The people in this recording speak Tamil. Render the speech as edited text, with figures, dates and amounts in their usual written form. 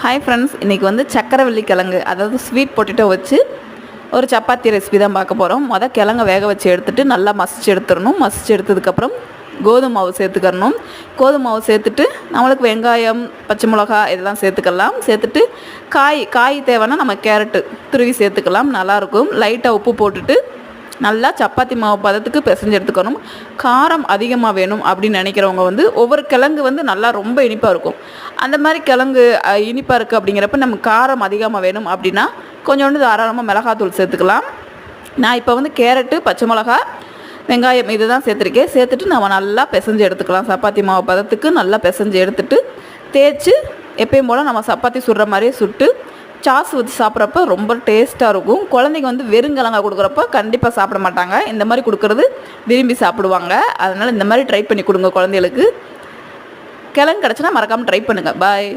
ஹாய் ஃப்ரெண்ட்ஸ், இன்றைக்கி வந்து சக்கரவள்ளி கிழங்கு, அதாவது ஸ்வீட் பொட்டேட்டோ வச்சு ஒரு சப்பாத்தி ரெசிபி தான் பார்க்க போகிறோம். கிழங்கை வேக வச்சு எடுத்துகிட்டு நல்லா மசிச்சு எடுத்துடணும். மசிச்சு எடுத்ததுக்கப்புறம் கோதுமை மாவு சேர்த்துக்கணும். கோதுமை மாவு சேர்த்துட்டு நம்மளுக்கு வெங்காயம், பச்சை மிளகா இதெல்லாம் சேர்த்துக்கலாம். சேர்த்துட்டு காய் தேவைன்னா நம்ம கேரட்டு துருவி சேர்த்துக்கலாம், நல்லாயிருக்கும். லைட்டாக உப்பு போட்டுட்டு நல்லா சப்பாத்தி மாவு பதத்துக்கு பிசைஞ்சு எடுத்துக்கணும். காரம் அதிகமாக வேணும் அப்படின்னு நினைக்கிறவங்க வந்து ஒவ்வொரு கிழங்கு வந்து நல்லா ரொம்ப இனிப்பாக இருக்கும். அந்த மாதிரி கிழங்கு இனிப்பாக இருக்குது அப்படிங்கிறப்ப நம்ம காரம் அதிகமாக வேணும் அப்படின்னா கொஞ்சோண்டு தாராளமாக மிளகாத்தூள் சேர்த்துக்கலாம். நான் இப்போ வந்து கேரட்டு, பச்சை மிளகா, வெங்காயம் இது தான் சேர்த்துருக்கேன். சேர்த்துட்டு நம்ம நல்லா பிசைஞ்சு எடுத்துக்கலாம். சப்பாத்தி மாவு பதத்துக்கு நல்லா பிசைஞ்சு எடுத்துட்டு தேய்ச்சி எப்பயும் போல் நம்ம சப்பாத்தி சுடுற மாதிரியே சுட்டு சாஸ் ஊற்றி சாப்பிட்றப்ப ரொம்ப டேஸ்ட்டாக இருக்கும். குழந்தைங்க வந்து வெறுங்கிழங்கா கொடுக்குறப்ப கண்டிப்பாக சாப்பிட மாட்டாங்க. இந்த மாதிரி கொடுக்குறது விரும்பி சாப்பிடுவாங்க. அதனால் இந்த மாதிரி ட்ரை பண்ணி கொடுங்க குழந்தைகளுக்கு. கிழங்கு கிடச்சினா மறக்காமல் ட்ரை பண்ணுங்கள். பாய்.